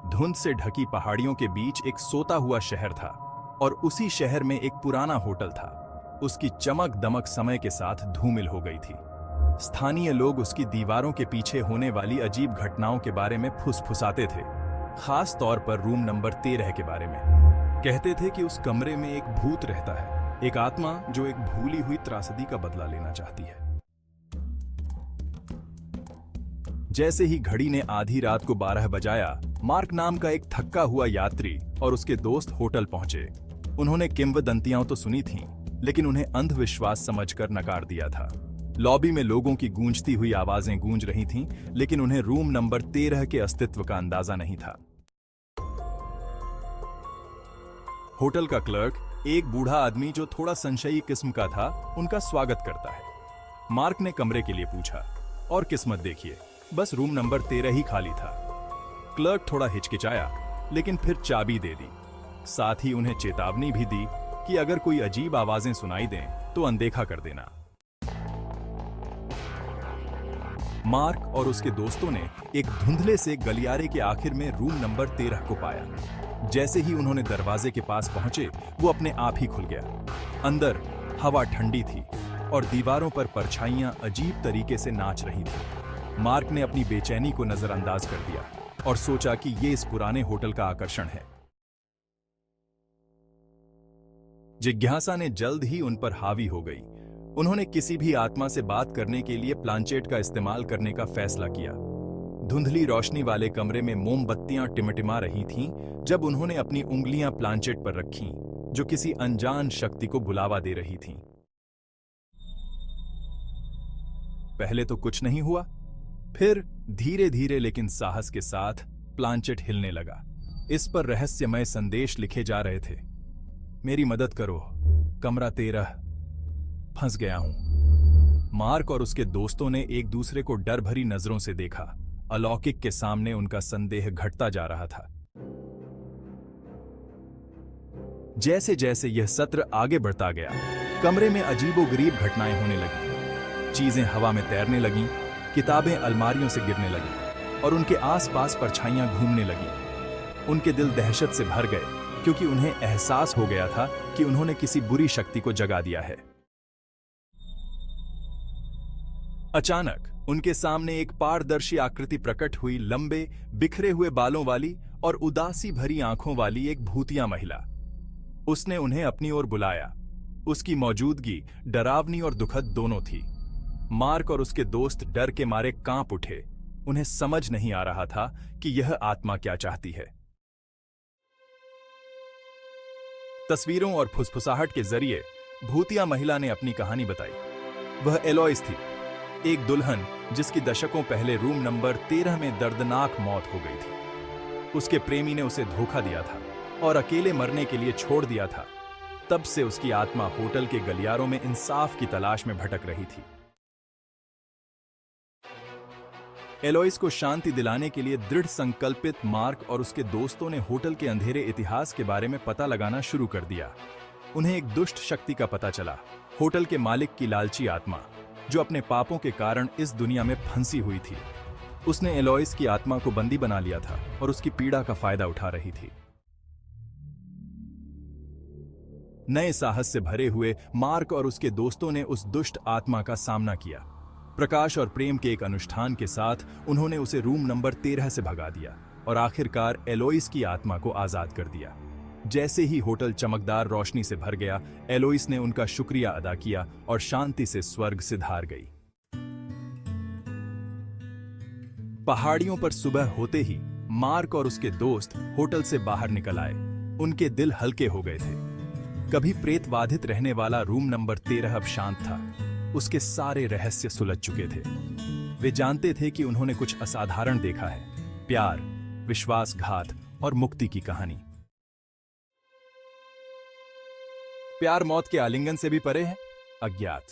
धुंध से ढकी पहाड़ियों के बीच एक सोता हुआ शहर था और उसी शहर में एक पुराना होटल था। उसकी चमक दमक समय के साथ धूमिल हो गई थी। स्थानीय लोग उसकी दीवारों के पीछे होने वाली अजीब घटनाओं के बारे में फुसफुसाते थे, खास तौर पर रूम नंबर 13 के बारे में। कहते थे कि उस कमरे में एक भूत रहता है, एक आत्मा जो एक भूली हुई त्रासदी का बदला लेना चाहती है। जैसे ही घड़ी ने आधी रात को 12 बजाया, मार्क नाम का एक थक्का हुआ यात्री और उसके दोस्त होटल पहुंचे। उन्होंने किंवदंतियां तो सुनी थीं, लेकिन उन्हें अंधविश्वास समझकर नकार दिया था। लॉबी में लोगों की गूंजती हुई आवाजें गूंज रही थीं, लेकिन उन्हें रूम नंबर 13 के अस्तित्व का अंदाजा नहीं था। होटल का क्लर्क, एक बूढ़ा आदमी जो थोड़ा संशयी किस्म का था, उनका स्वागत करता है। मार्क ने कमरे के लिए पूछा और किस्मत देखिए, बस रूम नंबर 13 ही खाली था। क्लर्क थोड़ा हिचकिचाया, लेकिन फिर चाबी दे दी। साथ ही उन्हें चेतावनी भी दी कि अगर कोई अजीब आवाजें सुनाई दें तो अनदेखा कर देना। मार्क और उसके दोस्तों ने एक धुंधले से गलियारे के आखिर में रूम नंबर 13 को पाया। जैसे ही उन्होंने दरवाजे के पास पहुंचे, वो अपने आप ही खुल गया। अंदर हवा ठंडी थी और दीवारों पर परछाइयां अजीब तरीके से नाच रही थीं। मार्क ने अपनी बेचैनी को नजरअंदाज कर दिया और सोचा कि ये इस पुराने होटल का आकर्षण है। जिज्ञासा ने जल्द ही उन पर हावी हो गई। उन्होंने किसी भी आत्मा से बात करने के लिए प्लांचेट का इस्तेमाल करने का फैसला किया। धुंधली रोशनी वाले कमरे में मोमबत्तियां टिमटिमा रही थीं जब उन्होंने अपनी उंगलियां प्लांचेट पर रखीं, जो किसी अनजान शक्ति को बुलावा दे रही थीं। पहले तो कुछ नहीं हुआ, फिर धीरे धीरे लेकिन साहस के साथ प्लांचेट हिलने लगा। इस पर रहस्यमय संदेश लिखे जा रहे थे। मेरी मदद करो, कमरा 13, फंस गया हूं। मार्क और उसके दोस्तों ने एक दूसरे को डर भरी नजरों से देखा। अलौकिक के सामने उनका संदेह घटता जा रहा था। जैसे जैसे यह सत्र आगे बढ़ता गया, कमरे में अजीबोगरीब घटनाएं होने लगीं। चीजें हवा में तैरने लगीं, किताबें अलमारियों से गिरने लगीं और उनके आसपास परछाइयां घूमने लगीं। उनके दिल दहशत से भर गए, क्योंकि उन्हें एहसास हो गया था कि उन्होंने किसी बुरी शक्ति को जगा दिया है। अचानक उनके सामने एक पारदर्शी आकृति प्रकट हुई, लंबे बिखरे हुए बालों वाली और उदासी भरी आंखों वाली एक भूतिया महिला। उसने उन्हें अपनी ओर बुलाया। उसकी मौजूदगी डरावनी और दुखद दोनों थी। मार्क और उसके दोस्त डर के मारे कांप उठे। उन्हें समझ नहीं आ रहा था कि यह आत्मा क्या चाहती है। तस्वीरों और फुसफुसाहट के जरिए भूतिया महिला ने अपनी कहानी बताई। वह एलोइस थी, एक दुल्हन जिसकी दशकों पहले रूम नंबर 13 में दर्दनाक मौत हो गई थी। उसके प्रेमी ने उसे धोखा दिया था और अकेले मरने के लिए छोड़ दिया था। तब से उसकी आत्मा होटल के गलियारों में इंसाफ की तलाश में भटक रही थी। एलोइस को शांति दिलाने के लिए दृढ़ संकल्पित मार्क और उसके दोस्तों ने होटल के अंधेरे इतिहास के बारे में पता लगाना शुरू कर दिया। उन्हें एक दुष्ट शक्ति का पता चला, होटल के मालिक की लालची आत्मा, जो अपने पापों के कारण इस दुनिया में फंसी हुई थी। उसने एलोइस की आत्मा को बंदी बना लिया था और उसकी पीड़ा का फायदा उठा रही थी। नए साहस से भरे हुए मार्क और उसके दोस्तों ने उस दुष्ट आत्मा का सामना किया। प्रकाश और प्रेम के एक अनुष्ठान के साथ उन्होंने उसे रूम नंबर 13 से भगा दिया और आखिरकार एलोइस की आत्मा को आजाद कर दिया। जैसे ही होटल चमकदार रोशनी से भर गया, एलोइस ने उनका शुक्रिया अदा किया और शांति से स्वर्ग सिधार गई। पहाड़ियों पर सुबह होते ही मार्क और उसके दोस्त होटल से बाहर निकल आए। उनके दिल हल्के हो गए थे। कभी प्रेतबाधित रहने वाला रूम नंबर 13 अब शांत था। उसके सारे रहस्य सुलझ चुके थे। वे जानते थे कि उन्होंने कुछ असाधारण देखा है, प्यार, विश्वासघात और मुक्ति की कहानी। प्यार मौत के आलिंगन से भी परे है, अज्ञात।